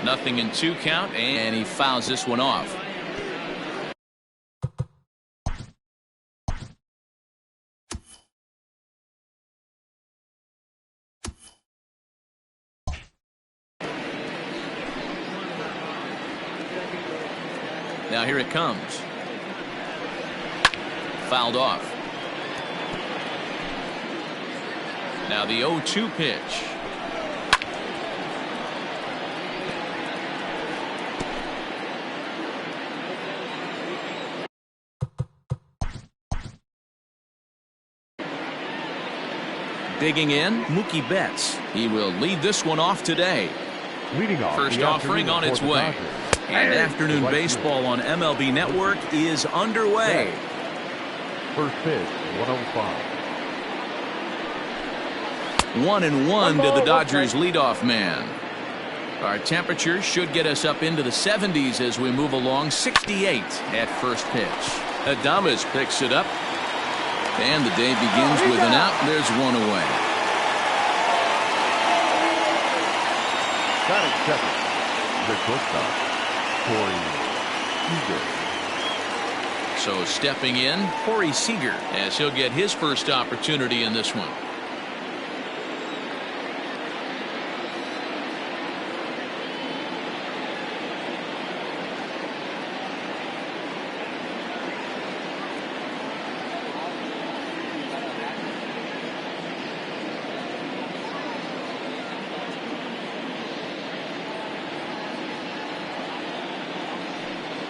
0-2 count, and he fouls this one off. Now here it comes. Fouled off. Now the 0-2 pitch. Digging in, Mookie Betts. He will lead this one off today. Leading off, first offering on its way. And afternoon baseball on MLB Network is underway. First pitch, 105. 1-1 to the Dodgers leadoff man. Our temperature should get us up into the 70s as we move along. 68 at first pitch. Adames picks it up. And the day begins with an out. There's one away. Batting second, the shortstop, Corey Seager. So stepping in, Corey Seager, as he'll get his first opportunity in this one.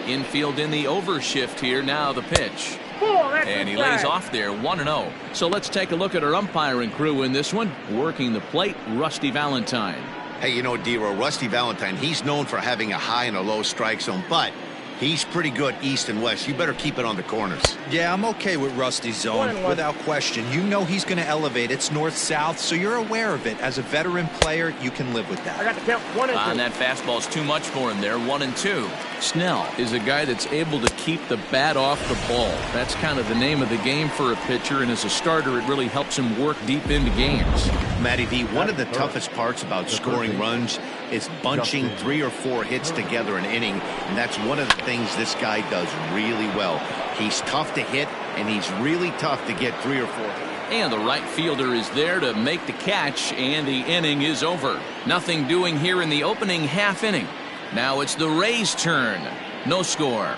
Infield in the overshift here. Now the pitch. And he lays off there, 1-0. So let's take a look at our umpiring crew in this one. Working the plate, Rusty Valentine. Hey, you know, D-Row, Rusty Valentine, he's known for having a high and a low strike zone, but he's pretty good east and west. You better keep it on the corners. Yeah, I'm okay with Rusty's zone, without question. You know he's going to elevate. It's north-south, so you're aware of it. As a veteran player, you can live with that. I got the count. 1-2. And that fastball's too much for him there. 1-2. Snell is a guy that's able to keep the bat off the ball. That's kind of the name of the game for a pitcher, and as a starter, it really helps him work deep into games. Matty V, one of the toughest parts about scoring runs is bunching 3 or 4 hits together an inning, and that's one of the things this guy does really well. He's tough to hit, and he's really tough to get 3 or 4 hits. And the right fielder is there to make the catch, and the inning is over. Nothing doing here in the opening half inning. Now it's the Rays' turn. No score.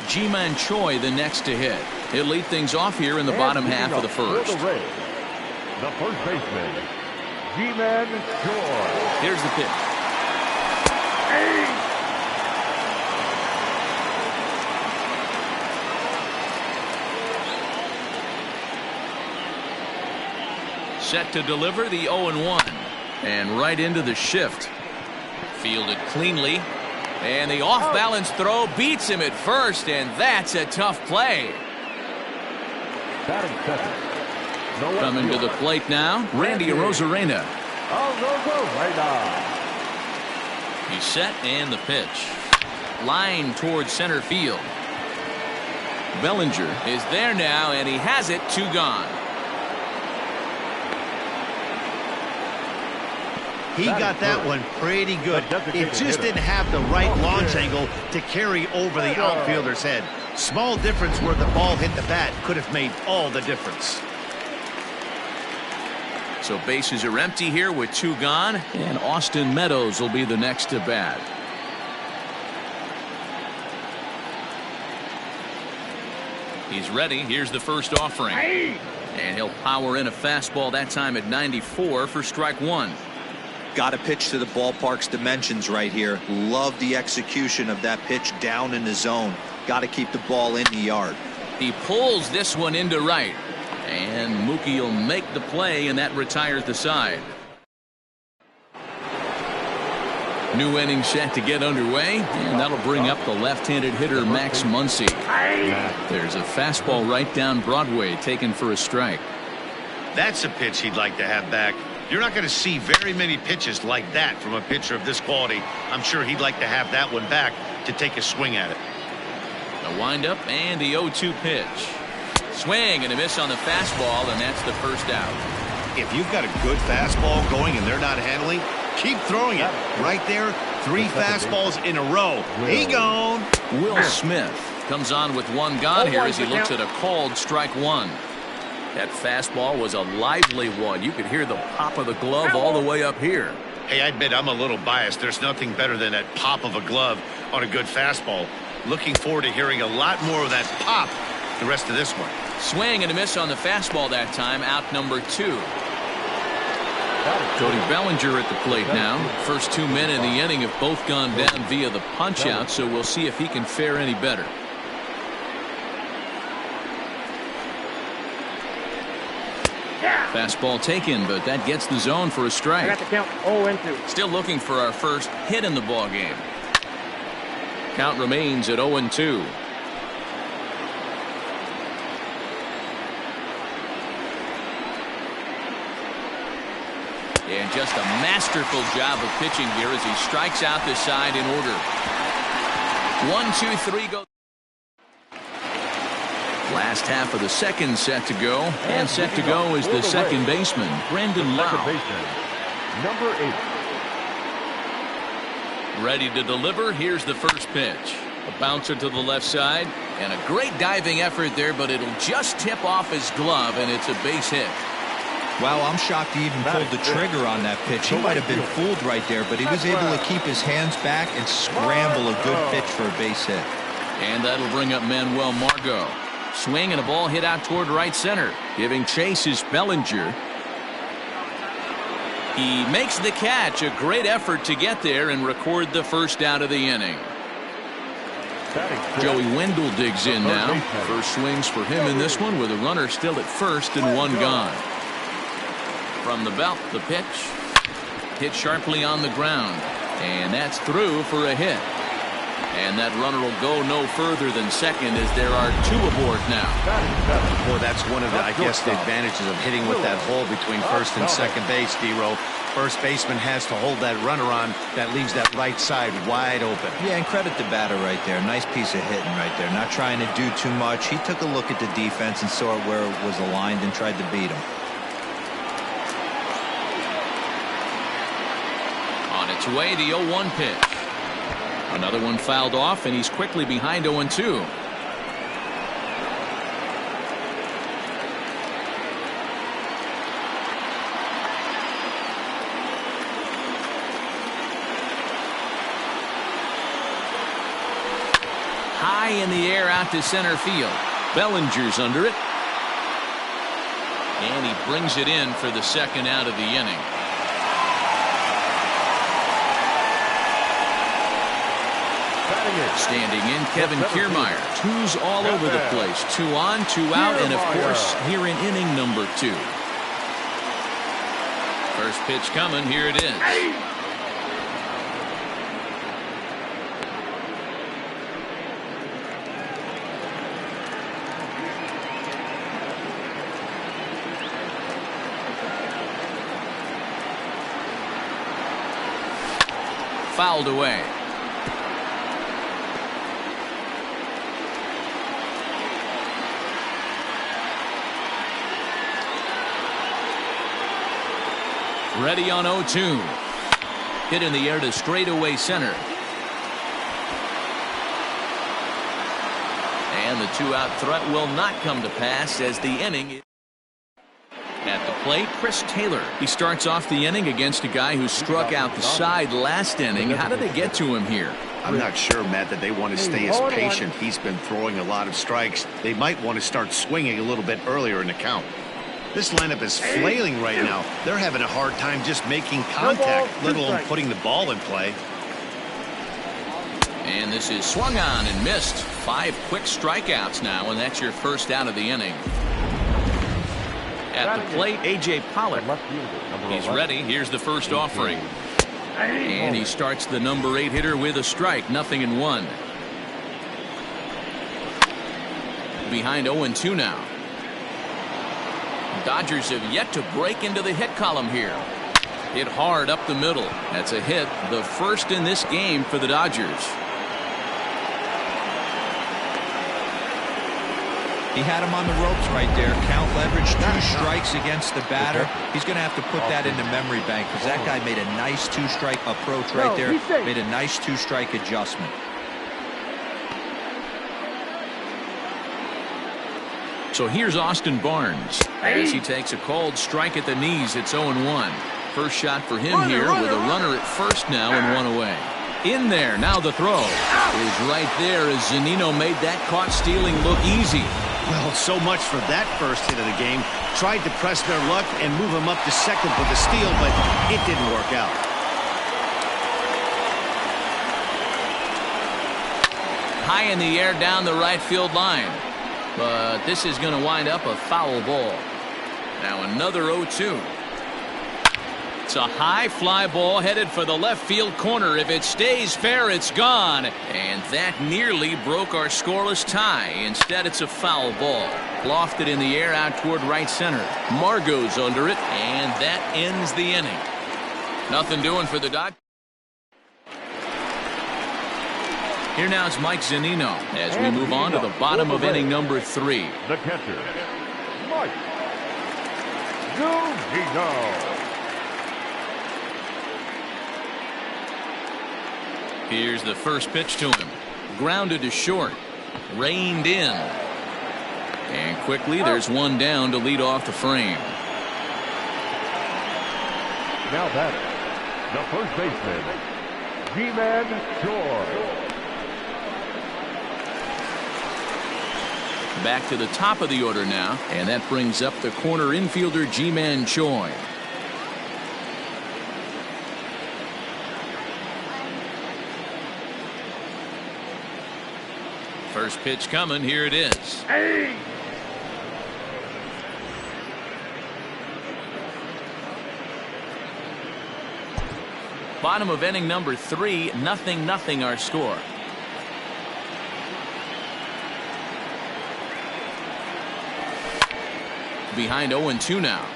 Ji-Man Choi the next to hit. He'll lead things off here in the bottom half of the first. The Rays, the first baseman, Ji-Man Choi. Here's the pitch. Set to deliver the 0-1. And right into the shift. Fielded cleanly. And the off-balance throw beats him at first, and that's a tough play. Batting second. Coming to the plate now, Randy Arozarena. He's set, and the pitch. Line towards center field. Bellinger is there now, and he has it. 2 gone. He got that one pretty good. It just didn't have the right launch angle to carry over the outfielder's head. Small difference where the ball hit the bat could have made all the difference. So bases are empty here with 2 gone, and Austin Meadows will be the next to bat. He's ready. Here's the first offering. And he'll power in a fastball that time at 94 for strike 1. Got to pitch to the ballpark's dimensions right here. Love the execution of that pitch down in the zone. Got to keep the ball in the yard. He pulls this one into right. And Mookie will make the play, and that retires the side. New inning set to get underway, and that'll bring up the left-handed hitter Max Muncy. There's a fastball right down Broadway taken for a strike. That's a pitch he'd like to have back. You're not going to see very many pitches like that from a pitcher of this quality. I'm sure he'd like to have that one back to take a swing at it. A windup and the 0-2 pitch. Swing and a miss on the fastball, and that's the first out. If you've got a good fastball going and they're not handling, keep throwing it. Right there, 3 fastballs in a row. He gone. Will Smith comes on with one gone here as he looks at a called strike one. That fastball was a lively one. You could hear the pop of the glove all the way up here. Hey, I admit I'm a little biased. There's nothing better than that pop of a glove on a good fastball. Looking forward to hearing a lot more of that pop the rest of this one. Swing and a miss on the fastball that time. Out number 2. Cody Bellinger at the plate now. First 2 men in the inning have both gone down via the punch out, so we'll see if he can fare any better. Fastball taken, but that gets the zone for a strike. I got the count 0-2. Still looking for our first hit in the ball game. Count remains at 0-2. And just a masterful job of pitching here as he strikes out the side in order. 1, 2, 3 go. Last half of the second set to go, and set to go is the second baseman, Brandon Lau. Number 8. Ready to deliver. Here's the first pitch. A bouncer to the left side, and a great diving effort there, but it'll just tip off his glove, and it's a base hit. Wow, I'm shocked he even pulled the trigger on that pitch. He might have been fooled right there, but he was able to keep his hands back and scramble a good pitch for a base hit. And that'll bring up Manuel Margot. Swing and a ball hit out toward right center. Giving chase is Bellinger. He makes the catch. A great effort to get there and record the first out of the inning. Joey Wendell digs in now. First swings for him in this one with a runner still at first and one gone. From the belt, the pitch. Hit sharply on the ground. And that's through for a hit. And that runner will go no further than second as there are 2 aboard now. Boy, that's one of the, I guess, the advantages of hitting with that hole between first and second base, D-Row. First baseman has to hold that runner on. That leaves that right side wide open. Yeah, and credit the batter right there. Nice piece of hitting right there. Not trying to do too much. He took a look at the defense and saw where it was aligned and tried to beat him. On its way, the 0-1 pitch. Another one fouled off, and he's quickly behind 0-2. High in the air out to center field. Bellinger's under it. And he brings it in for the second out of the inning. Standing in, Kevin Kiermaier. 2's all over the place. 2 on, 2 out, and of course, here in inning number 2. First pitch coming. Here it is. Fouled away. Ready on 0-2. Hit in the air to straightaway center. And the 2-out threat will not come to pass as the inning. At the plate, Chris Taylor. He starts off the inning against a guy who struck out the side last inning. How did they get to him here? I'm not sure, Matt, that they want to stay as patient. He's been throwing a lot of strikes. They might want to start swinging a little bit earlier in the count. This lineup is flailing right now. They're having a hard time just making contact, let alone putting the ball in play. And this is swung on and missed. 5 quick strikeouts now, and that's your first out of the inning. At the plate, A.J. Pollock. He's ready. Here's the first offering. And he starts the number 8 hitter with a strike. 0-1. Behind 0-2 now. Dodgers have yet to break into the hit column here. Hit hard up the middle. That's a hit, the first in this game for the Dodgers. He had him on the ropes right there. Count leverage, 2 strikes against the batter. He's going to have to put that in the memory bank because that guy made a nice 2-strike approach right there. Made a nice 2-strike adjustment. So here's Austin Barnes as he takes a called strike at the knees. It's 0-1. First shot for him here with a runner at first now and 1 away. In there, now the throw is right there as Zunino made that caught stealing look easy. Well, so much for that first hit of the game. Tried to press their luck and move him up to second with the steal, but it didn't work out. High in the air down the right field line. But this is going to wind up a foul ball. Now another 0-2. It's a high fly ball headed for the left field corner. If it stays fair, it's gone. And that nearly broke our scoreless tie. Instead, it's a foul ball. Lofted in the air out toward right center. Margot's under it, and that ends the inning. Nothing doing for the Dodgers. Here now is Mike Zunino as we move on to the bottom of inning number 3. The catcher, Mike Zunino. Here's the first pitch to him. Grounded to short. Reined in. And quickly there's one down to lead off the frame. Now batting, the first baseman, G-Man Choi. Back to the top of the order now, and that brings up the corner infielder G-Man Choi. First pitch coming, here it is. Hey! Bottom of inning number 3, 0-0 our score. Behind 0-2 now.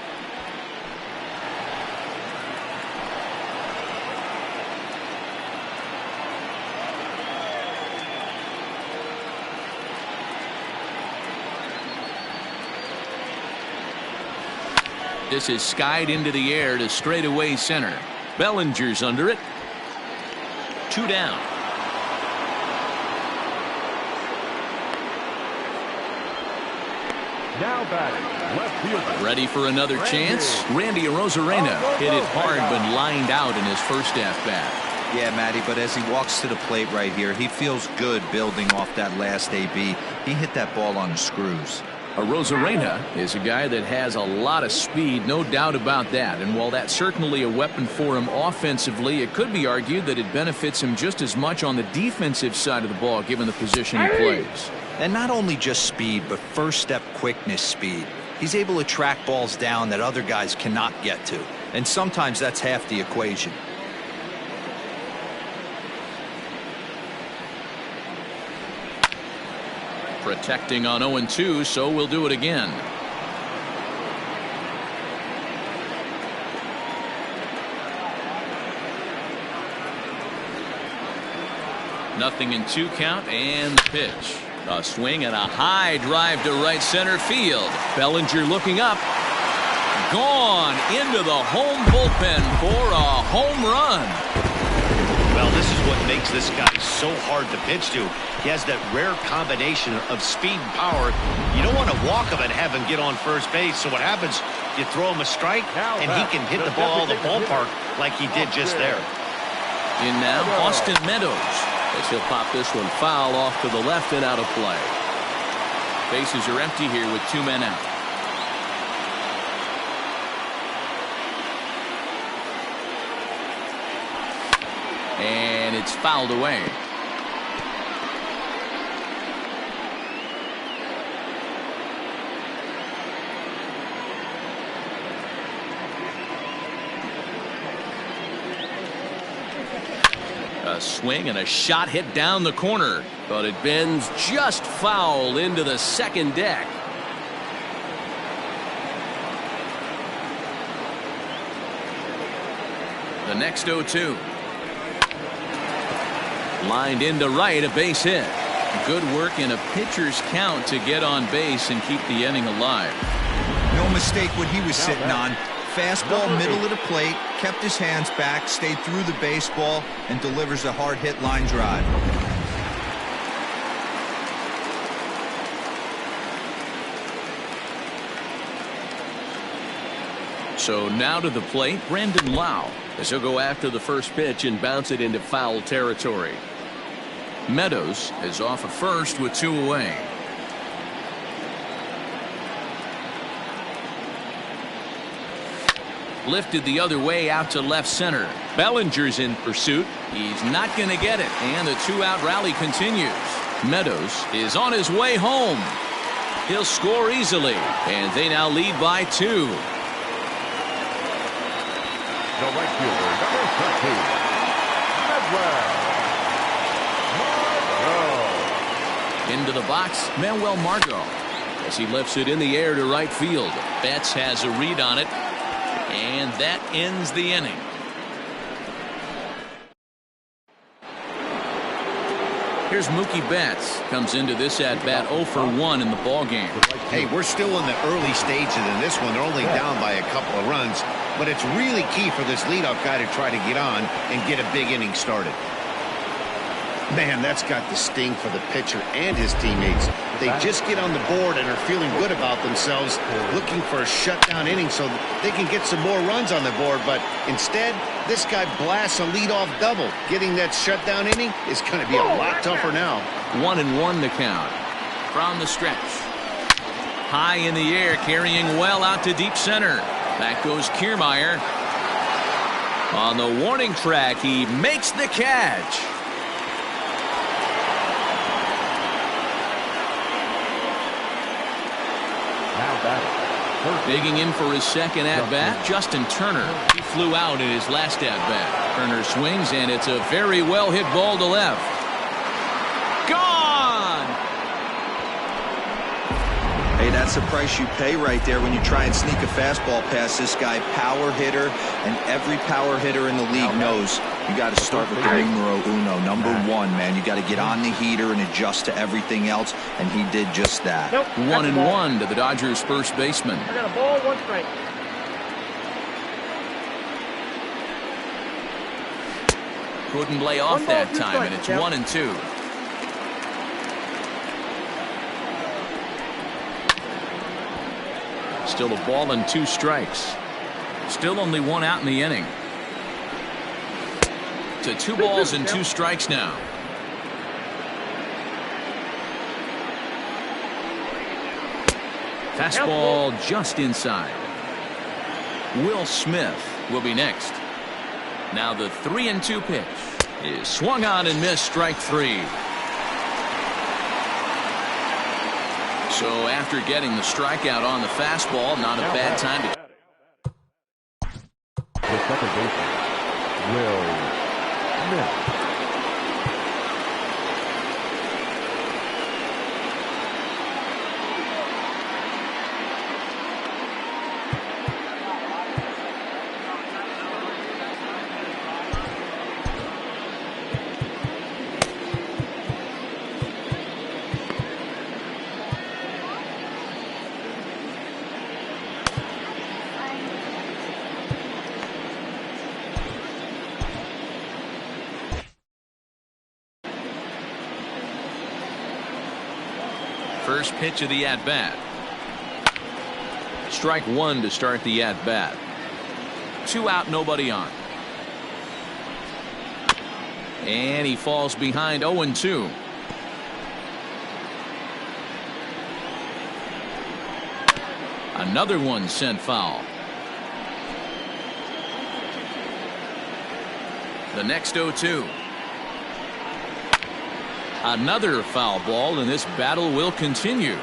This is skied into the air to straightaway center. Bellinger's under it. 2 down. Now batting, left fielder. Ready for another chance? Randy Arozarena hit it hard but lined out in his first at-bat. Yeah, Matty, but as he walks to the plate right here, he feels good building off that last AB. He hit that ball on the screws. Arozarena is a guy that has a lot of speed, no doubt about that. And while that's certainly a weapon for him offensively, it could be argued that it benefits him just as much on the defensive side of the ball, given the position he plays. And not only just speed, but first step quickness speed. He's able to track balls down that other guys cannot get to. And sometimes that's half the equation. Protecting on 0-2, so we'll do it again. Nothing in 2 count and pitch. A swing and a high drive to right center field. Bellinger looking up. Gone into the home bullpen for a home run. Well, this is what makes this guy so hard to pitch to. He has that rare combination of speed and power. You don't want to walk him and have him get on first base. So what happens, you throw him a strike, and he can hit the ball out of the ballpark like he did just there. In now, Austin Meadows. As he'll pop this one foul off to the left and out of play. Bases are empty here with 2 men out. And it's fouled away. A swing and a shot hit down the corner, but it bends just foul into the second deck. The next 0-2. Lined into right, a base hit. Good work in a pitcher's count to get on base and keep the inning alive. No mistake what he was sitting on. Fastball, middle of the plate, kept his hands back, stayed through the baseball, and delivers a hard-hit line drive. So now to the plate, Brandon Lau, as he'll go after the first pitch and bounce it into foul territory. Meadows is off at first with 2 away. Lifted the other way out to left center. Bellinger's in pursuit. He's not going to get it, and the 2-out rally continues. Meadows is on his way home. He'll score easily, and they now lead by 2. The right fielder, number 13, Methlab-Machete. Into the box, Manuel Margot, as he lifts it in the air to right field. Betts has a read on it, and that ends the inning. Here's Mookie Betts. Comes into this at-bat 0 for 1 in the ballgame. Hey, we're still in the early stages in this one. They're only down by a couple of runs, but it's really key for this leadoff guy to try to get on and get a big inning started. Man, that's got the sting for the pitcher and his teammates. They just get on the board and are feeling good about themselves, looking for a shutdown inning so they can get some more runs on the board. But instead, this guy blasts a leadoff double. Getting that shutdown inning is going to be a lot tougher now. 1-1 the count. From the stretch. High in the air, carrying well out to deep center. Back goes Kiermaier. On the warning track, he makes the catch. Digging in for his second at-bat, Justin Turner. He flew out in his last at-bat. Turner swings, and it's a very well-hit ball to left. Gone! Hey, that's the price you pay right there when you try and sneak a fastball past this guy. Power hitter, and every power hitter in the league knows you got to start with the numero uno, number 1, man. You got to get on the heater and adjust to everything else, and he did just that. 1-1 to the Dodgers' first baseman. I got a ball, 1 strike. Couldn't lay off that time, and it's 1-2. Still a ball and 2 strikes. Still only 1 out in the inning. To 2 balls and 2 strikes now. Fastball just inside. Will Smith will be next. Now the 3-2 pitch is swung on and missed, strike 3. So after getting the strikeout on the fastball, not a bad time to. The second baseman, Will Smith. First pitch of the at-bat. Strike 1 to start the at-bat. 2 out, nobody on. And he falls behind 0-2. Another one sent foul. The next 0-2. Another foul ball, and this battle will continue.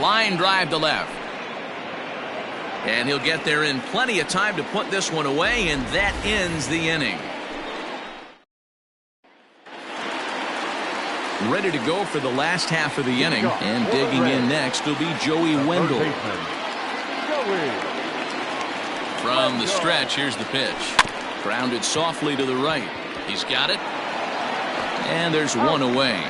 Line drive to left. And he'll get there in plenty of time to put this one away, and that ends the inning. Ready to go for the last half of the inning, and digging in next will be Joey Wendell. From the stretch, here's the pitch. Grounded softly to the right. He's got it. And there's one away.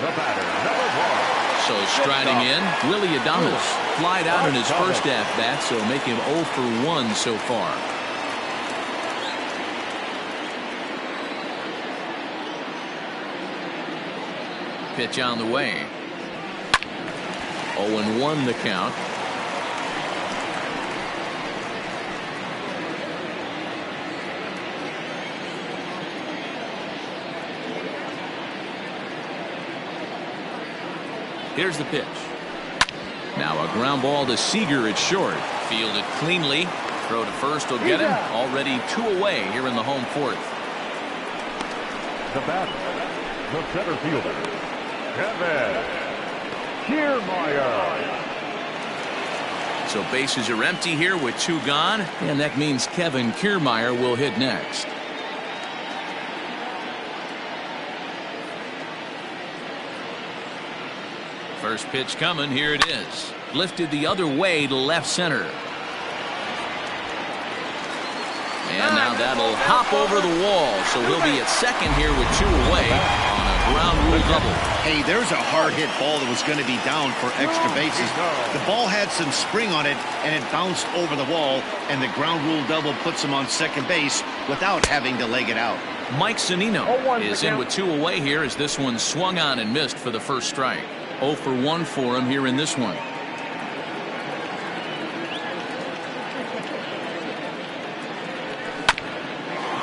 The batter, number 1. So striding in, Willie Adames flied out in his first at-bat, so make him 0 for 1 so far. Pitch on the way. 0-1 the count. Here's the pitch. Now a ground ball to Seager at short. Fielded cleanly. Throw to first will get him. Already 2 away here in the home fourth. The batter, the center fielder, Kevin Kiermaier. So bases are empty here with 2 gone. And that means Kevin Kiermaier will hit next. First pitch coming. Here it is. Lifted the other way to left center. And now that'll hop over the wall. So he'll be at second here with 2 away on a ground rule double. Hey, there's a hard hit ball that was going to be down for extra bases. The ball had some spring on it, and it bounced over the wall, and the ground rule double puts him on second base without having to leg it out. Mike Zunino is in with 2 away here as this one swung on and missed for the first strike. 0 for 1 for him here in this one.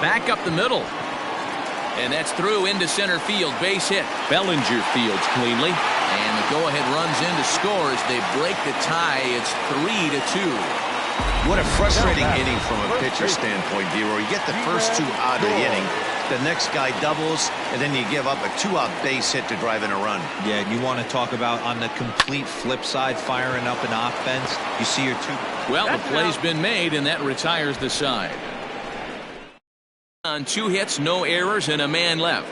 Back up the middle. And that's through into center field. Base hit. Bellinger fields cleanly. And the go-ahead runs in to score as they break the tie. It's 3-2. What a frustrating inning from a pitcher standpoint, Vero. You get the first 2 out of the inning. The next guy doubles, and then you give up a 2-out base hit to drive in a run. Yeah, and you want to talk about on the complete flip side, firing up an offense. You see your 2. Well, the play's been made, and that retires the side. On 2 hits, no errors, and a man left.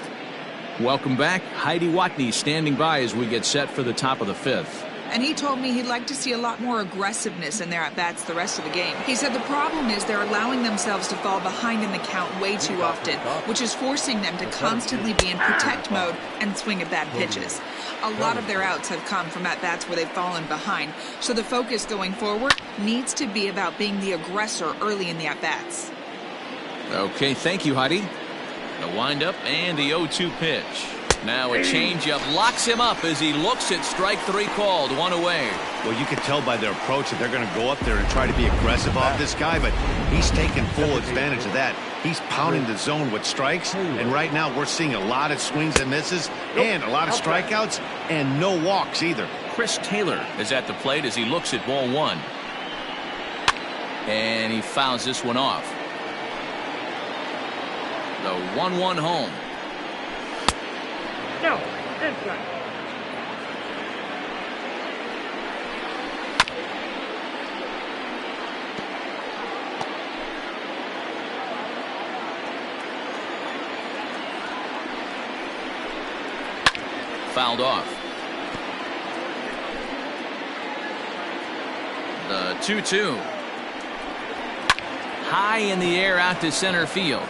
Welcome back. Heidi Watney standing by as we get set for the top of the 5th. And he told me he'd like to see a lot more aggressiveness in their at-bats the rest of the game. He said the problem is they're allowing themselves to fall behind in the count way too often, which is forcing them to constantly be in protect mode and swing at bad pitches. A lot of their outs have come from at-bats where they've fallen behind, so the focus going forward needs to be about being the aggressor early in the at-bats. Okay, thank you, Heidi. The windup and the 0-2 pitch. Now a changeup locks him up as he looks at strike 3 called. 1 away. Well, you can tell by their approach that they're going to go up there and try to be aggressive off this guy, but he's taking full advantage of that. He's pounding the zone with strikes, and right now we're seeing a lot of swings and misses and a lot of strikeouts and no walks either. Chris Taylor is at the plate as he looks at ball 1. And he fouls this one off. The 1-1 home. No, inside. Fouled off. The 2-2. High in the air out to center field.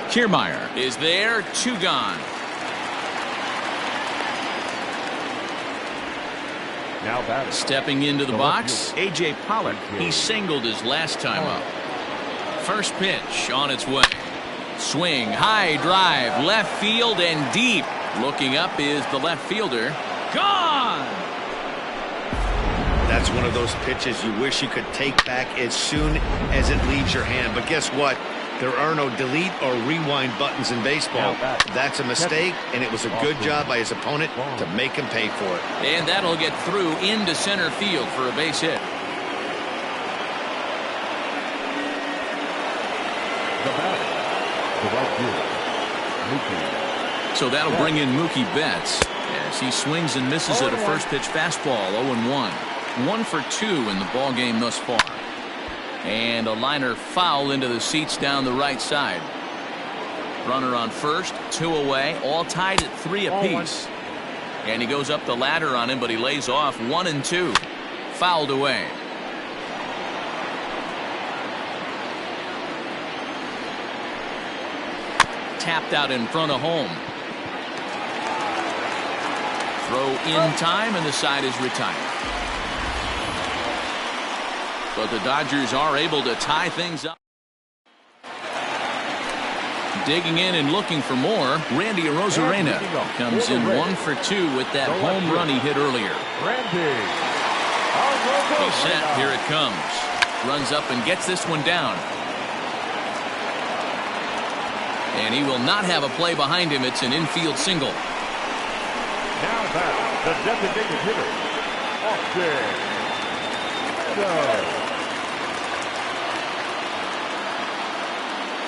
Kiermaier is there. 2 gone. Now batting. Stepping into the box, A.J. Pollock. He singled his last time up. First pitch on its way. Swing, high drive, left field and deep. Looking up is the left fielder. Gone! That's one of those pitches you wish you could take back as soon as it leaves your hand. But guess what? There are no delete or rewind buttons in baseball. That's a mistake, and it was a good job by his opponent to make him pay for it. And that'll get through into center field for a base hit. The batter, the right fielder, Mookie. So that'll bring in Mookie Betts as he swings and misses at a first pitch fastball. 0-1. 1 for 2 in the ball game thus far. And a liner foul into the seats down the right side. Runner on first, 2 away, all tied at 3 apiece. And he goes up the ladder on him, but he lays off 1-2. Fouled away. Tapped out in front of home. Throw in time, and the side is retired. But the Dodgers are able to tie things up. Digging in and looking for more, Randy Arozarena comes in 1 for 2 with that home run he hit earlier. He's set. Here it comes. Runs up and gets this one down. And he will not have a play behind him. It's an infield single. Now back, the designated hitter, Austin.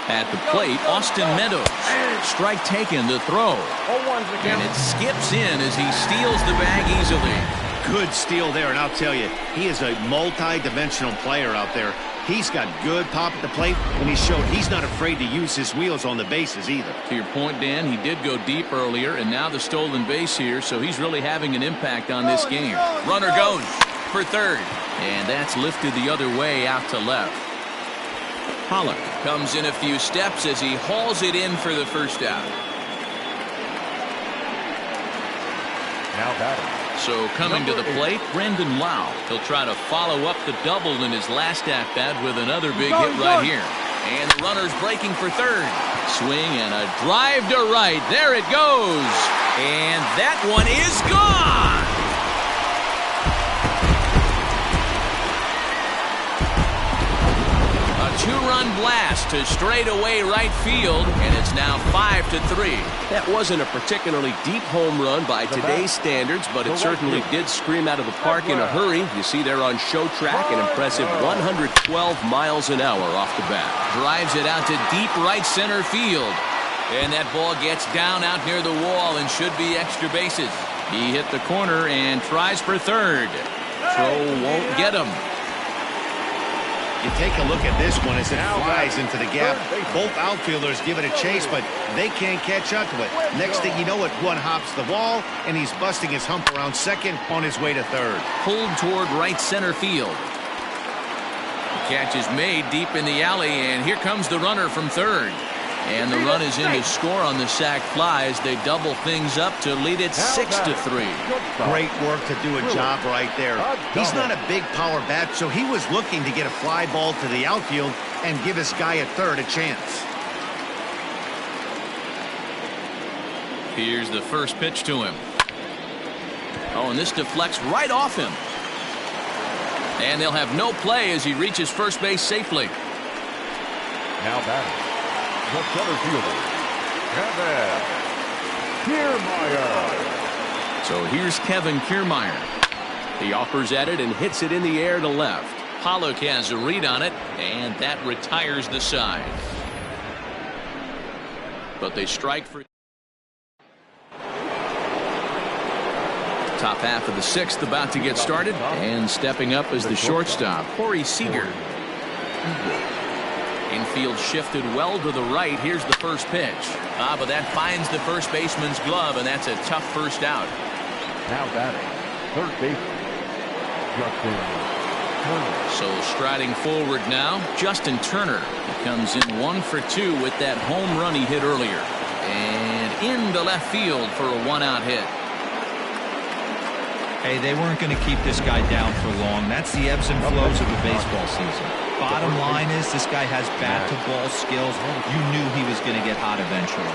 At the plate, Austin Meadows. Strike taken, the throw. And it skips in as he steals the bag easily. Good steal there, and I'll tell you, he is a multi-dimensional player out there. He's got good pop at the plate, and he showed he's not afraid to use his wheels on the bases either. To your point, Dan, he did go deep earlier, and now the stolen base here, so he's really having an impact on this game. Runner goes for third, and that's lifted the other way out to left. Pollock comes in a few steps as he hauls it in for the first out. Now batting. So coming to the plate, Brendan Lau. He'll try to follow up the double in his last at-bat with another big hit right here. And the runner's breaking for third. Swing and a drive to right. There it goes. And that one is gone. Two-run blast to straightaway right field, and it's now 5-3. That wasn't a particularly deep home run by today's standards, but it certainly did scream out of the park in a hurry. You see there on show track an impressive 112 miles an hour off the bat. Drives it out to deep right center field, and that ball gets down out near the wall and should be extra bases. He hit the corner and tries for third. Throw won't get him. You take a look at this one as it flies into the gap. Both outfielders give it a chase, but they can't catch up to it. Next thing you know it, one hops the ball, and he's busting his hump around second on his way to third. Pulled toward right center field. The catch is made deep in the alley, and here comes the runner from third. And the run is in to score on the sac fly as they double things up to lead it 6-3. Great work to do a job right there. He's not a big power bat, so he was looking to get a fly ball to the outfield and give his guy at third a chance. Here's the first pitch to him. Oh, and this deflects right off him. And they'll have no play as he reaches first base safely. Now batting. The center fielder, Kevin Kiermaier. So here's Kevin Kiermaier. He offers at it and hits it in the air to left. Pollock has a read on it, and that retires the side. But they strike for... Top half of the sixth about to get started, and stepping up is the shortstop, Corey Seager. Infield shifted well to the right. Here's the first pitch. But that finds the first baseman's glove, and that's a tough first out. Now batting, third baseman, Justin Turner. So striding forward now, Justin Turner. He comes in 1 for 2 with that home run he hit earlier. And into left field for a one-out hit. Hey, they weren't going to keep this guy down for long. That's the ebbs and flows of the baseball season. Bottom line is this guy has bat-to-ball skills. You knew he was going to get hot eventually.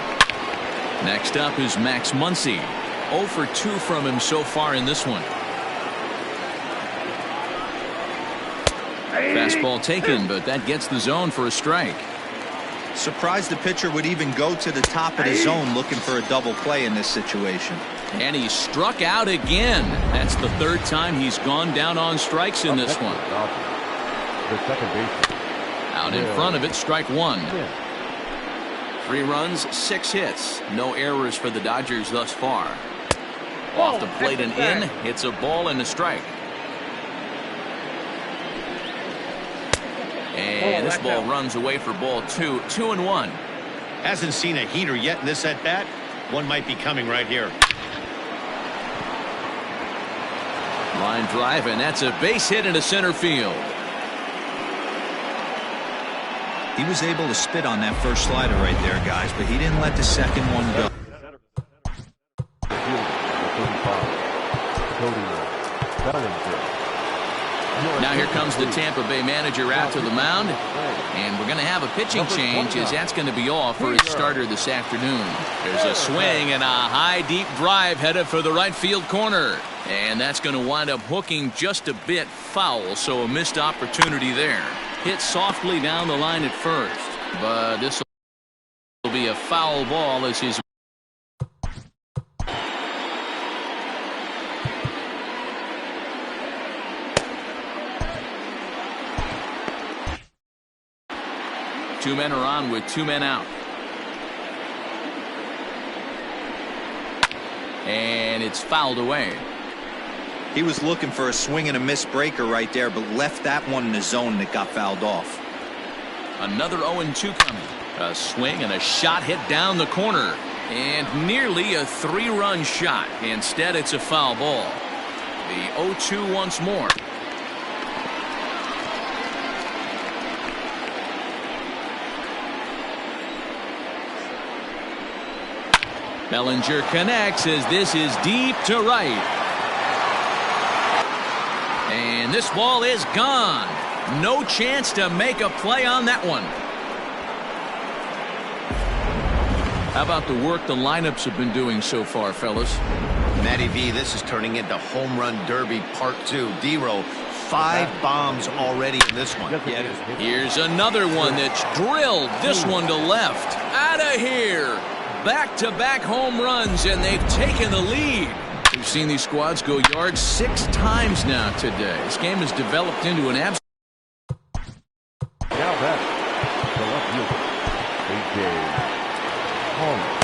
Next up is Max Muncy. 0 for 2 from him so far in this one. Fastball taken, but that gets the zone for a strike. Surprised the pitcher would even go to the top of the zone looking for a double play in this situation. And he struck out again. That's the third time he's gone down on strikes in this one. The second baseman. Out in front of it, strike one. 3 runs, 6 hits. No errors for the Dodgers thus far. Off the plate and in. It's a ball and a strike. And this ball runs away for ball 2. 2-1. Hasn't seen a heater yet in this at-bat. One might be coming right here. Line drive, and that's a base hit into center field. He was able to spit on that first slider right there, guys, but he didn't let the second one go. Now here comes the Tampa Bay manager out to the mound, and we're going to have a pitching change as that's going to be all for his starter this afternoon. There's a swing and a high deep drive headed for the right field corner, and that's going to wind up hooking just a bit foul, so a missed opportunity there. Hit softly down the line at first, but this will be a foul ball as he's 2 men are on with 2 men out. And it's fouled away. He was looking for a swing and a miss breaker right there, but left that one in the zone that got fouled off. Another 0-2 coming. A swing and a shot hit down the corner. And nearly a 3-run shot. Instead, it's a foul ball. The 0-2 once more. Bellinger connects as this is deep to right. And this ball is gone. No chance to make a play on that one. How about the work the lineups have been doing so far, fellas? Matty V, this is turning into home run derby part 2. D-Row, 5 bombs already in this one. Here's another one that's drilled. This one to left. Out of here. Back-to-back home runs, and they've taken the lead. We've seen these squads go yards 6 times now today. This game has developed into an absolute. Now back to left fielder, A.J. Holmes.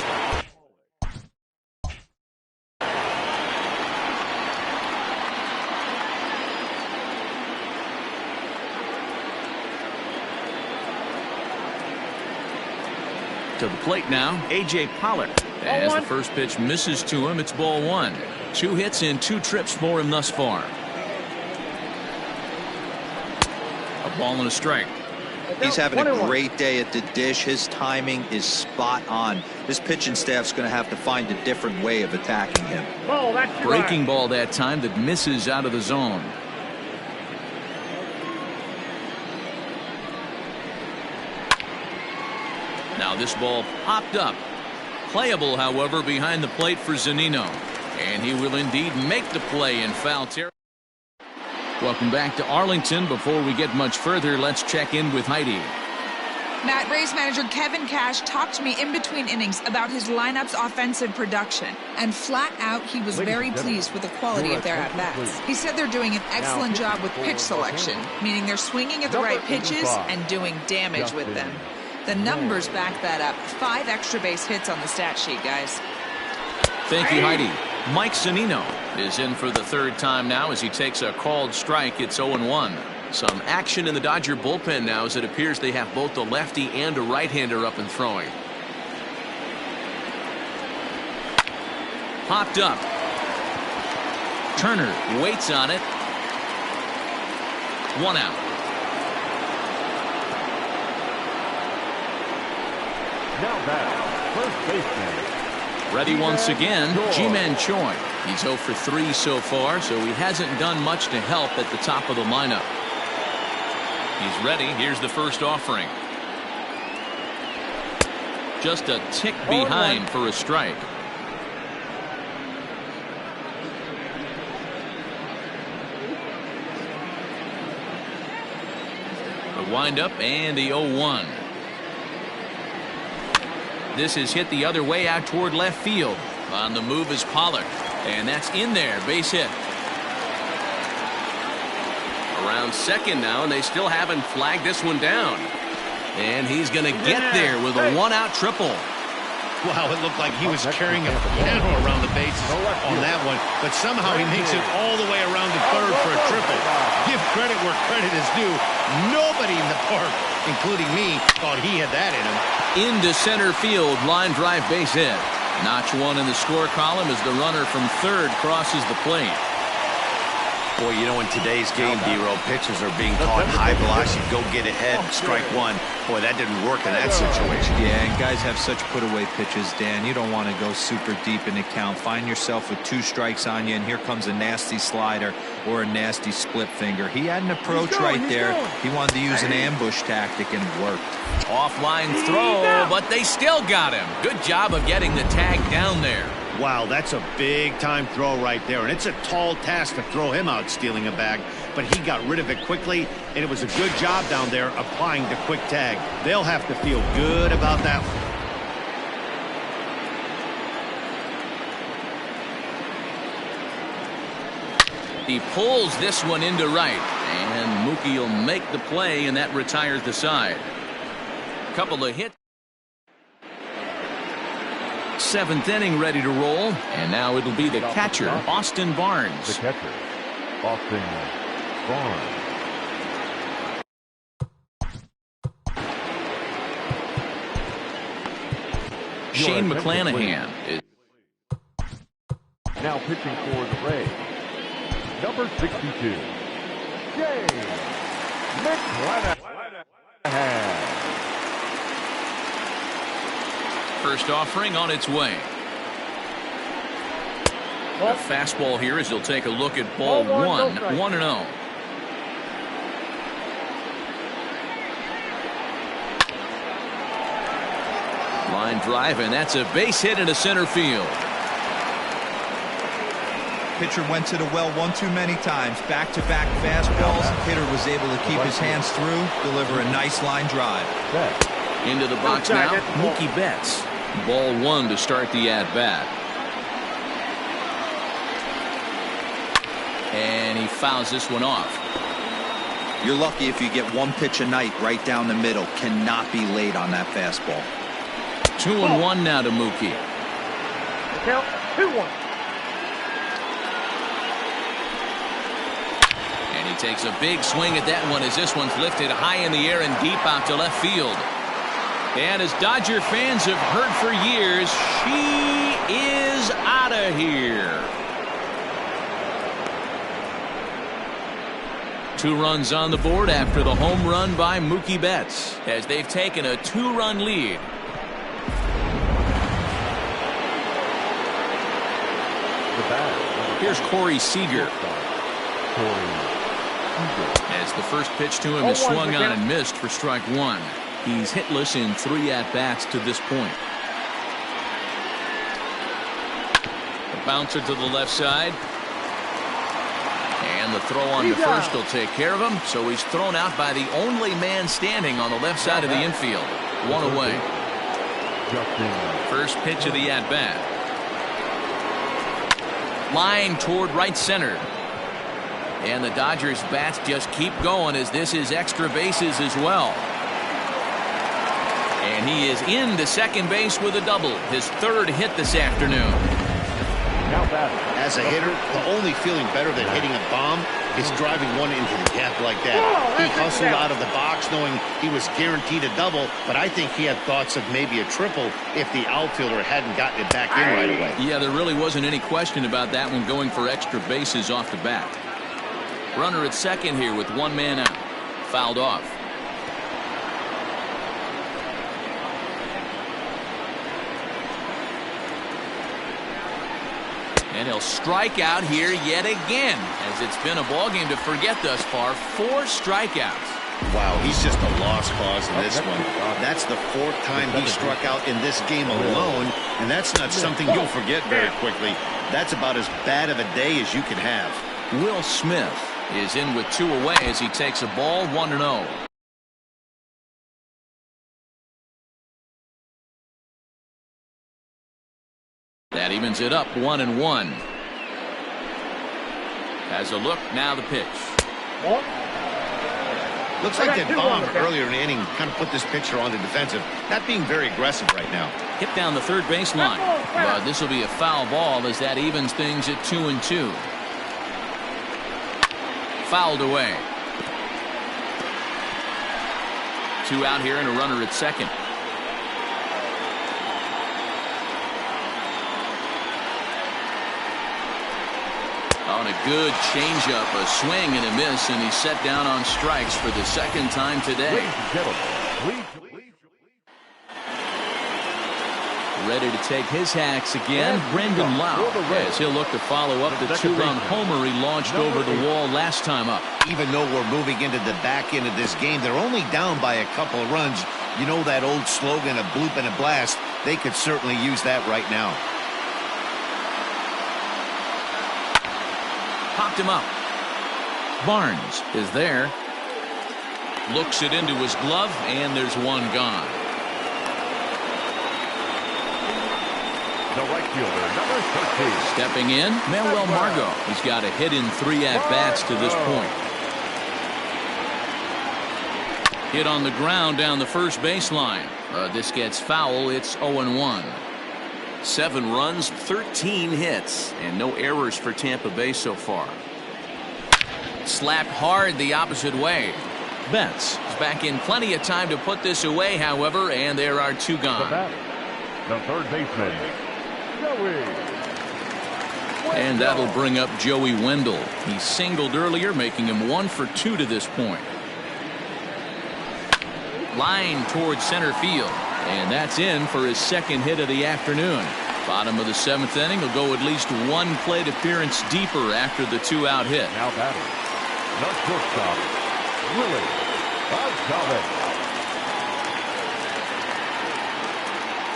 To the plate now, A.J. Pollard. As the first pitch misses to him, it's ball 1. 2 hits and 2 trips for him thus far. A ball and a strike. He's having a great day at the dish. His timing is spot on. This pitching staff's going to have to find a different way of attacking him. Breaking ball that time that misses out of the zone. Now this ball popped up. Playable, however, behind the plate for Zunino. And he will indeed make the play in foul territory. Welcome back to Arlington. Before we get much further, let's check in with Heidi. Matt, Rays manager Kevin Cash talked to me in between innings about his lineup's offensive production. And flat out, he was very pleased with the quality of their at-bats. He said they're doing an excellent job with pitch selection, meaning they're swinging at the right pitches and doing damage with them. The numbers back that up. 5 extra base hits on the stat sheet, guys. Thank you, Heidi. Mike Zunino is in for the 3rd time now as he takes a called strike. It's 0-1. Some action in the Dodger bullpen now as it appears they have both a lefty and a right-hander up and throwing. Popped up. Turner waits on it. 1 out. Now back, first baseman. Ready once again, Ji-Man Choi. He's 0 for 3 so far, so he hasn't done much to help at the top of the lineup. He's ready. Here's the first offering. Just a tick behind for a strike. The windup and the 0-1. This is hit the other way out toward left field. On the move is Pollard. And that's in there. Base hit. Around second now, and they still haven't flagged this one down. And he's going to get there with a 1-out triple. Wow, it looked like he was carrying a piano around the bases on that one. But somehow he makes it all the way around to third for a triple. Give credit where credit is due. Nobody in the park, including me, thought he had that in him. Into center field, line drive base hit. Notch 1 in the score column as the runner from third crosses the plate. Boy, you know, in today's game, D-Row, pitchers are being taught high velocity, go get ahead, strike one. Boy, that didn't work in that situation. Yeah, and guys have such put-away pitches, Dan. You don't want to go super deep in the count. Find yourself with 2 strikes on you, and here comes a nasty slider or a nasty split finger. He had an approach right there. He wanted to use an ambush tactic, and it worked. Offline throw, but they still got him. Good job of getting the tag down there. Wow, that's a big-time throw right there, and it's a tall task to throw him out stealing a bag, but he got rid of it quickly, and it was a good job down there applying the quick tag. They'll have to feel good about that one. He pulls this one into right, and Mookie will make the play, and that retires the side. Couple of hits. 7th inning ready to roll, and now it'll be the catcher, Austin Barnes. The catcher, Austin Barnes. Shane McClanahan is Now pitching for the Rays, number 62, Shane McClanahan. first offering on its way. The fastball here as he'll take a look at ball 1, 1-0. Line drive, and that's a base hit into center field. Pitcher went to the well one too many times. Back-to-back fastballs. Hitter was able to keep his hands through, deliver a nice line drive. Into the box now, Mookie Betts. Ball 1 to start the at-bat. And he fouls this one off. You're lucky if you get one pitch a night right down the middle. Cannot be late on that fastball. 2-1 now to Mookie. Count 2-1. And he takes a big swing at that one as this one's lifted high in the air and deep out to left field. And as Dodger fans have heard for years, she is out of here. 2 runs on the board after the home run by Mookie Betts as they've taken a 2-run lead. Here's Corey Seager. As the first pitch to him is swung on and missed for strike 1. He's hitless in 3 at-bats to this point. A bouncer to the left side. And the throw on to first will take care of him. So he's thrown out by the only man standing on the left side of the infield. 1 away. First pitch of the at-bat. Line toward right center. And the Dodgers bats just keep going as this is extra bases as well. And he is into second base with a double. His 3rd hit this afternoon. As a hitter, the only feeling better than hitting a bomb is driving one into the gap like that. He hustled out of the box knowing he was guaranteed a double, but I think he had thoughts of maybe a triple if the outfielder hadn't gotten it back in right away. Yeah, there really wasn't any question about that one going for extra bases off the bat. Runner at second here with 1 man out. Fouled off. And he'll strike out here yet again, as it's been a ball game to forget thus far. 4 strikeouts. Wow, he's just a lost cause in this one. That's the 4th time he struck out in this game alone, and that's not something you'll forget very quickly. That's about as bad of a day as you can have. Will Smith is in with 2 away as he takes a ball 1-0. That evens it up 1-1. Has a look, now the pitch. Looks like that bomb earlier in the inning kind of put this pitcher on the defensive. Not being very aggressive right now. Hit down the third baseline. But this will be a foul ball as that evens things at 2-2. Fouled away. 2 out here and a runner at second. On a good changeup, a swing and a miss, and he's set down on strikes for the second time today. Ladies and gentlemen, please. Ready to take his hacks again, Brendan Lau, as he'll look to follow up the two-run homer he launched over the wall last time up. Even though we're moving into the back end of this game, they're only down by a couple of runs. You know that old slogan, a bloop and a blast? They could certainly use that right now. Popped him up. Barnes is there. Looks it into his glove, and there's one gone. The right fielder, number 13. Stepping in, Manuel Margot. He's got a hit in 3 at-bats to this point. Hit on the ground down the first baseline. This gets foul. It's 0-1. 7 runs, 13 hits, and no errors for Tampa Bay so far. Slapped hard the opposite way. Betts is back in plenty of time to put this away, however, and there are 2 gone. The third baseman, Joey. And that'll bring up Joey Wendell. He singled earlier, making him 1 for 2 to this point. Line towards center field, and that's in for his second hit of the afternoon. Bottom of the 7th inning, will go at least 1 plate appearance deeper after the 2-out hit. Now batting, the shortstop, Willie Gonzalez.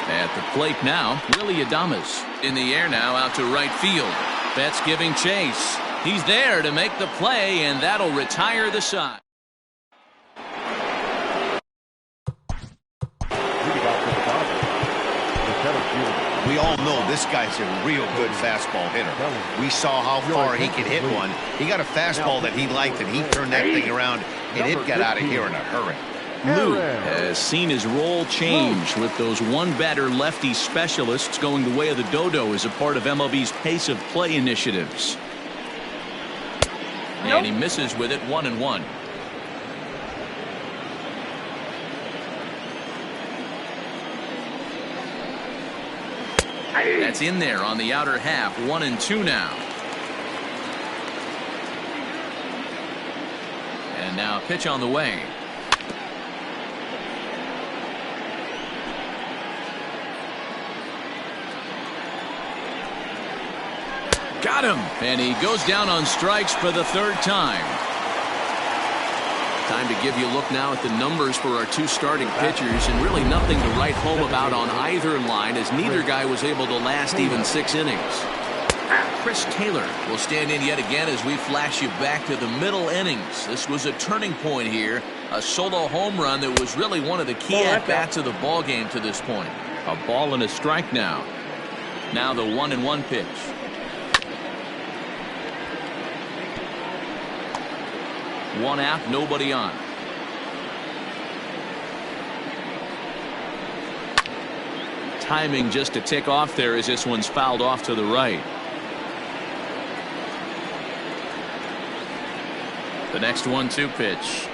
At the plate now, Willie Adames. In the air now, out to right field. Betts giving chase. He's there to make the play, and that'll retire the side. We all know this guy's a real good fastball hitter. We saw how far he could hit one. He got a fastball that he liked, and he turned that thing around, and it got out of here in a hurry. Lou has seen his role change with those one-batter lefty specialists going the way of the dodo as a part of MLB's pace of play initiatives. And he misses with it, 1-1. That's in there on the outer half, 1-2 now. And now pitch on the way. Got him, and he goes down on strikes for the 3rd time. Time to give you a look now at the numbers for our 2 starting pitchers, and really nothing to write home about on either line, as neither guy was able to last even 6 innings. Chris Taylor will stand in yet again as we flash you back to the middle innings. This was a turning point here, a solo home run that was really one of the key at-bats of the ball game to this point. A ball and a strike now. Now the 1-1 pitch. One out, nobody on. Timing just to tick off there as this one's fouled off to the right. The next 1-2 pitch.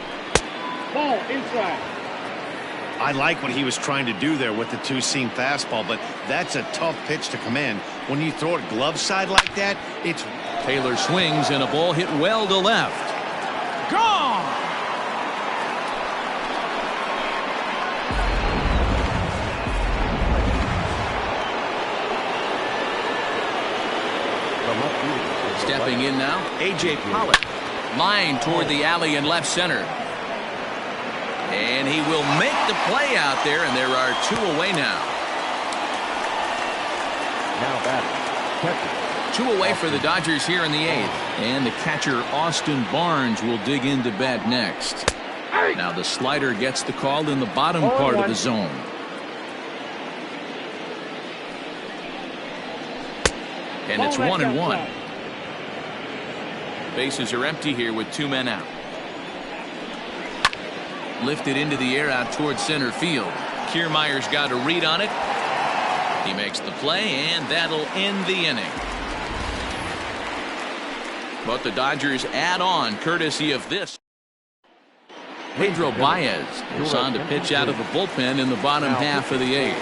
Ball inside. I like what he was trying to do there with the 2-seam fastball, but that's a tough pitch to command. When you throw it glove side like that, it's... Taylor swings, and a ball hit well to left. Gone! Stepping in now, A.J. Pollock. Line toward the alley in left center. And he will make the play out there, and there are 2 away now. Now batting, 2 away for the Dodgers here in the 8th. And the catcher, Austin Barnes, will dig in to bat next. Now the slider gets the call in the bottom part of the zone. And it's 1-1. Bases are empty here with 2 men out. Lifted into the air out towards center field. Kiermaier's got a read on it. He makes the play, and that'll end the inning. But the Dodgers add on courtesy of this. Pedro Baez is on to pitch out of the bullpen in the bottom half of the 8th.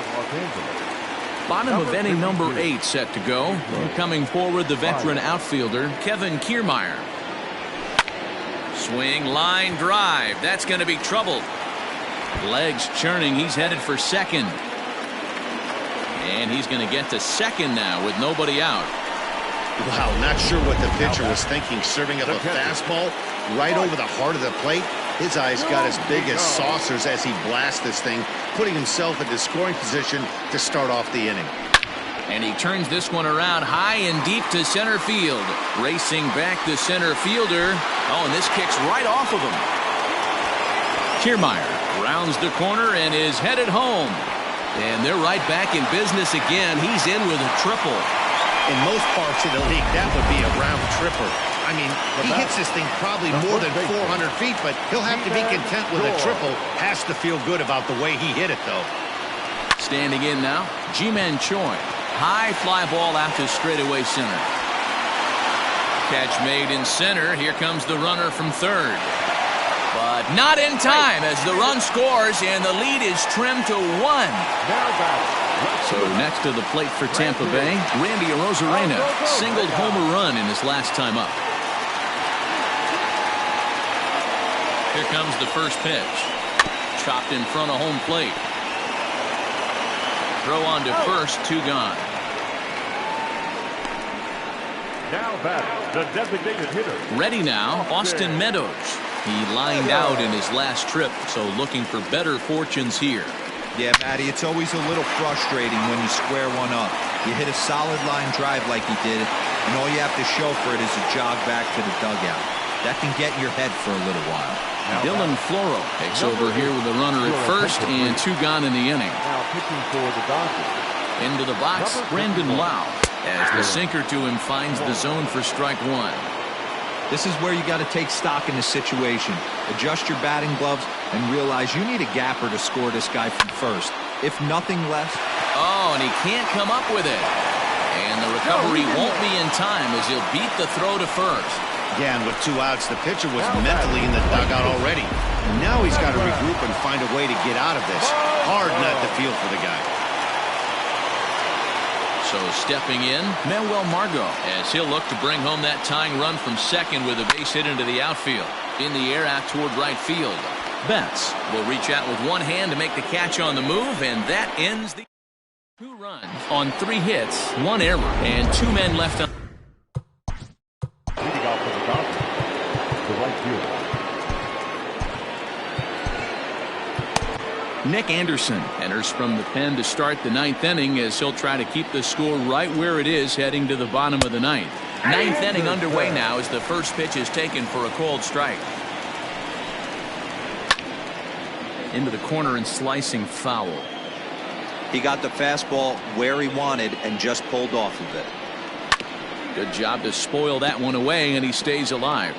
Bottom of inning number 8 set to go. Coming forward, the veteran outfielder, Kevin Kiermaier. Swing, line drive. That's going to be trouble. Legs churning. He's headed for second. And he's going to get to second now with nobody out. Wow, not sure what the pitcher was thinking, serving up a fastball right over the heart of the plate. His eyes got as big as saucers as he blasts this thing, putting himself into scoring position to start off the inning. And he turns this one around high and deep to center field. Racing back the center fielder. Oh, and this kicks right off of him. Kiermaier rounds the corner and is headed home. And they're right back in business again. He's in with a triple. In most parts of the league, that would be a round tripper. I mean, he hits this thing probably more than 400 feet, but he'll have to be content with a triple. Has to feel good about the way he hit it, though. Standing in now, Ji-Man Choi. High fly ball out to straightaway center. Catch made in center. Here comes the runner from third. But not in time as the run scores and the lead is trimmed to 1. So next to the plate for Tampa Bay, Randy Arozarena singled home a run in his last time up. Here comes the first pitch. Chopped in front of home plate. Throw on to first, 2 gone. Now batting, the designated hitter. Ready now, Austin Meadows. He lined out in his last trip, so looking for better fortunes here. Yeah, Matty, it's always a little frustrating when you square one up. You hit a solid line drive like he did, and all you have to show for it is a jog back to the dugout. That can get in your head for a little while. Dylan Floro takes over here with a runner at first and 2 gone in the inning. Now pitching for the Dodgers. Into the box, Brandon Lau, as the sinker to him finds the zone for strike 1. This is where you got to take stock in the situation. Adjust your batting gloves and realize you need a gapper to score this guy from first. If nothing less. Oh, and he can't come up with it. And the recovery won't be in time as he'll beat the throw to first. Again, with 2 outs, the pitcher was mentally in the dugout already. And now he's got to regroup and find a way to get out of this. Hard nut to feel for the guy. So stepping in, Manuel Margot, as he'll look to bring home that tying run from second with a base hit into the outfield. In the air out toward right field. Betts will reach out with one hand to make the catch on the move, and that ends the 2 runs on 3 hits, 1 error, and 2 men left on. Leading off for the Dodgers, the right fielder. Nick Anderson enters from the pen to start the 9th inning as he'll try to keep the score right where it is heading to the bottom of the 9th. 9th inning underway now as the first pitch is taken for a called strike. Into the corner and slicing foul. He got the fastball where he wanted and just pulled off of it. Good job to spoil that one away, and he stays alive.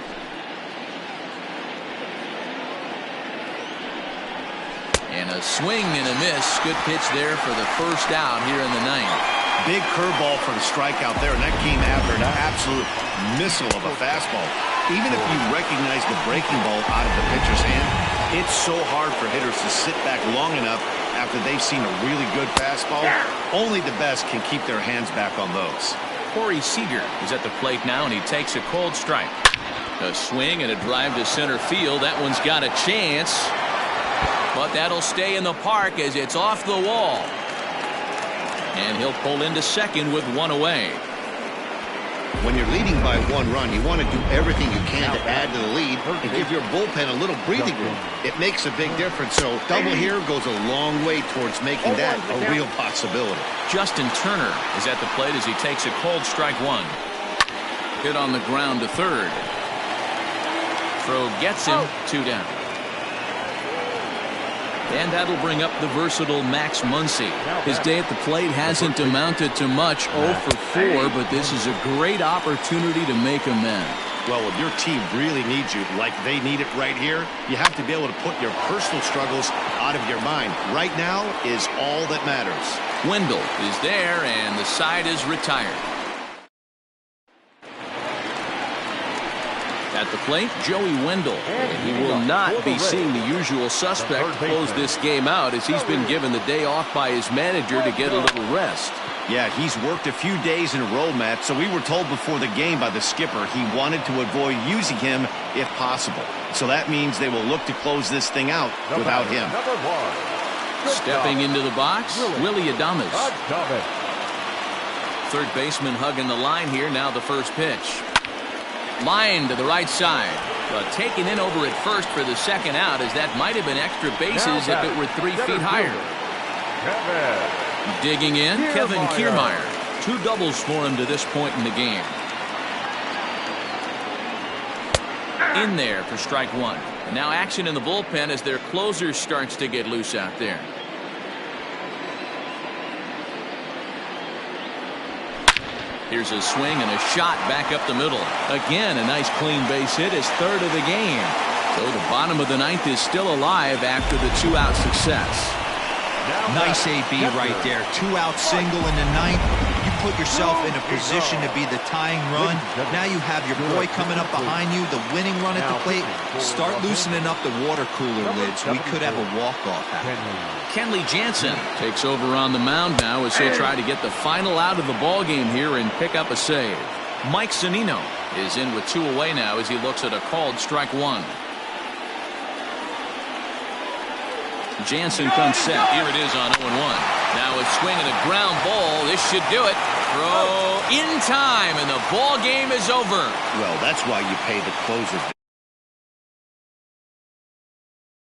And a swing and a miss. Good pitch there for the first out here in the 9th. Big curveball for the strikeout there, and that came after an absolute missile of a fastball. Even if you recognize the breaking ball out of the pitcher's hand, it's so hard for hitters to sit back long enough after they've seen a really good fastball. Only the best can keep their hands back on those. Corey Seager is at the plate now, and he takes a cold strike. A swing and a drive to center field. That one's got a chance. But that'll stay in the park as it's off the wall. And he'll pull into second with 1 away. When you're leading by 1 run, you want to do everything you can to add to the lead and give your bullpen a little breathing room. It makes a big difference, so double here goes a long way towards making that a real possibility. Justin Turner is at the plate as he takes a cold strike 1. Hit on the ground to third. Throw gets him, 2 down. And that'll bring up the versatile Max Muncy. His day at the plate hasn't amounted to much, 0 for 4, but this is a great opportunity to make amends. Well, if your team really needs you like they need it right here, you have to be able to put your personal struggles out of your mind. Right now is all that matters. Wendell is there, and the side is retired. At the plate, Joey Wendell. And he will not be seeing the usual suspect close this game out, as he's been given the day off by his manager to get a little rest. Yeah, he's worked a few days in a row, Matt, so we were told before the game by the skipper he wanted to avoid using him if possible. So that means they will look to close this thing out without him. Stepping into the box, Willie Adames. Third baseman hugging the line here. Now the first pitch. Line to the right side. But taken in over at first for the second out, as that might have been extra bases if it were 3 feet higher. Digging in, Kevin Kiermaier. 2 doubles for him to this point in the game. In there for strike 1. And now action in the bullpen as their closer starts to get loose out there. Here's a swing and a shot back up the middle. Again, a nice clean base hit, his 3rd of the game. So the bottom of the 9th is still alive after the 2-out success. Nice AB right there. 2-out single in the 9th. You put yourself in a position to be the tying run. Now you have your boy coming up behind you, the winning run at the plate. Start loosening up the water cooler lids. We could have a walk-off happen. Kenley Jansen takes over on the mound now as he'll try to get the final out of the ball game here and pick up a save. Mike Zunino is in with 2 away now as he looks at a called strike 1. Jansen comes set. Here it is on 0-1. Now a swing and a ground ball. This should do it. Throw in time, and the ball game is over. Well, that's why you pay the closer.